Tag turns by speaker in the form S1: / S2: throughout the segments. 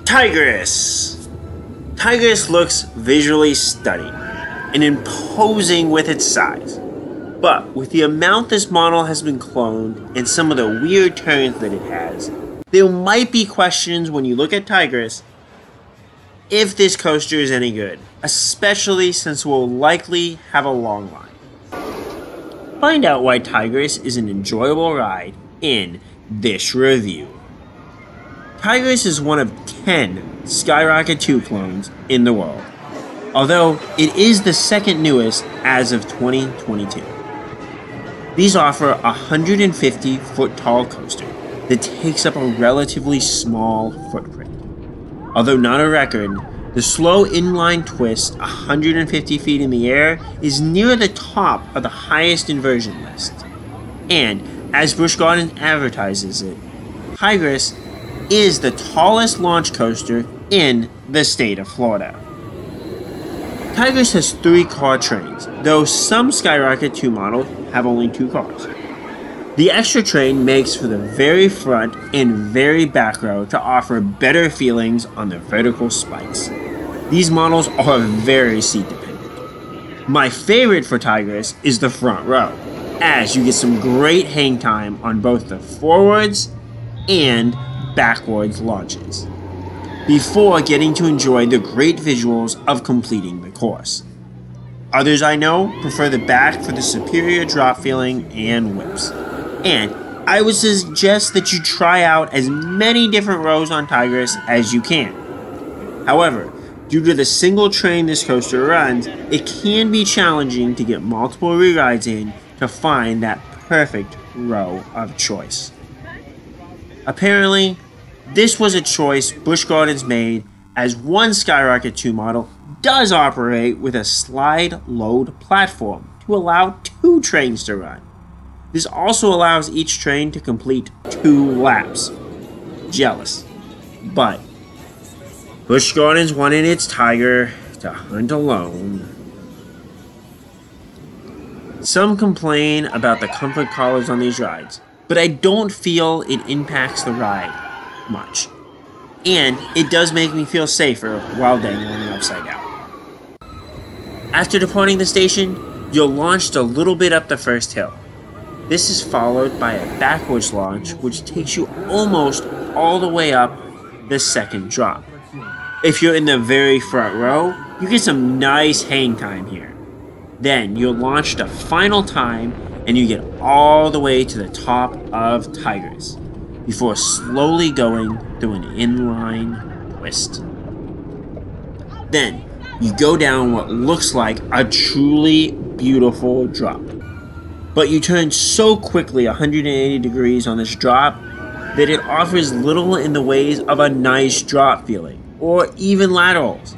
S1: Tigris! Tigris looks visually stunning and imposing with its size. But with the amount this model has been cloned and some of the weird turns that it has, there might be questions when you look at Tigris if this coaster is any good, especially since it will likely have a long line. Find out why Tigris is an enjoyable ride in this review. Tigris is one of 10 Skyrocket 2 clones in the world, although it is the second newest as of 2022. These offer a 150-foot tall coaster that takes up a relatively small footprint. Although not a record, the slow inline twist 150 feet in the air is near the top of the highest inversion list. And as Busch Gardens advertises it, Tigris is the tallest launch coaster in the state of Florida. Tigris has 3 car trains, though some Skyrocket 2 models have only 2 cars. The extra train makes for the very front and very back row to offer better feelings on the vertical spikes. These models are very seat dependent. My favorite for Tigris is the front row, as you get some great hang time on both the forwards and backwards launches, before getting to enjoy the great visuals of completing the course. Others I know prefer the back for the superior drop feeling and whips. And I would suggest that you try out as many different rows on Tigris as you can. However, due to the single train this coaster runs, it can be challenging to get multiple re-rides in to find that perfect row of choice. Apparently, this was a choice Busch Gardens made, as one Skyrocket 2 model does operate with a slide load platform to allow 2 trains to run. This also allows each train to complete 2 laps. Jealous. But Busch Gardens wanted its tiger to hunt alone. Some complain about the comfort collars on these rides, but I don't feel it impacts the ride much. And it does make me feel safer while dangling upside down. After departing the station, you're launched a little bit up the first hill. This is followed by a backwards launch, which takes you almost all the way up the second drop. If you're in the very front row, you get some nice hang time here. Then you're launched a final time and you get all the way to the top of Tigris, before slowly going through an inline twist. Then you go down what looks like a truly beautiful drop. But you turn so quickly 180 degrees on this drop that it offers little in the ways of a nice drop feeling, or even laterals.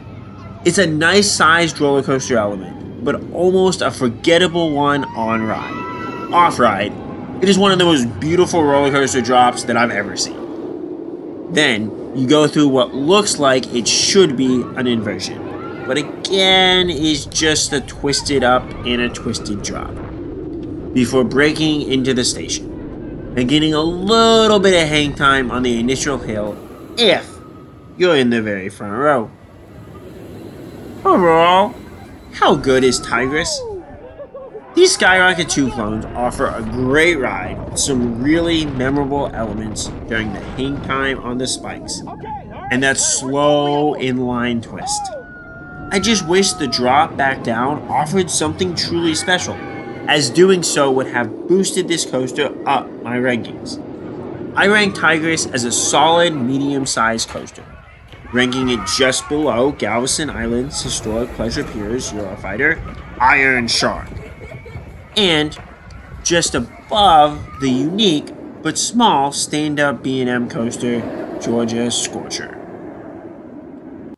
S1: It's a nice sized roller coaster element, but almost a forgettable one on ride. Off ride, it is one of the most beautiful roller coaster drops that I've ever seen. Then you go through what looks like it should be an inversion, but again is just a twisted up and a twisted drop, before breaking into the station and getting a little bit of hang time on the initial hill if you're in the very front row. Overall, how good is Tigris? These Skyrocket 2 clones offer a great ride with some really memorable elements during the hang time on the spikes and that slow inline twist. I just wish the drop back down offered something truly special, as doing so would have boosted this coaster up my rankings. I rank Tigris as a solid medium-sized coaster, ranking it just below Galveston Island's historic Pleasure Pier's Eurofighter Iron Shark, and just above the unique but small stand-up B&M coaster Georgia Scorcher.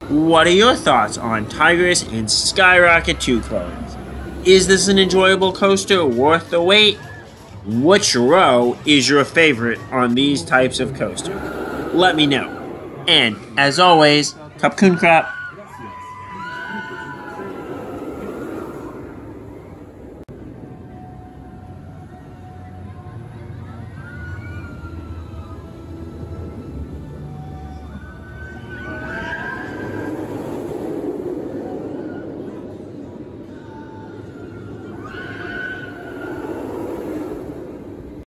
S1: What are your thoughts on Tigris and Skyrocket 2 clones? Is this an enjoyable coaster worth the wait? Which row is your favorite on these types of coasters? Let me know. And as always, Cup Coon Crap.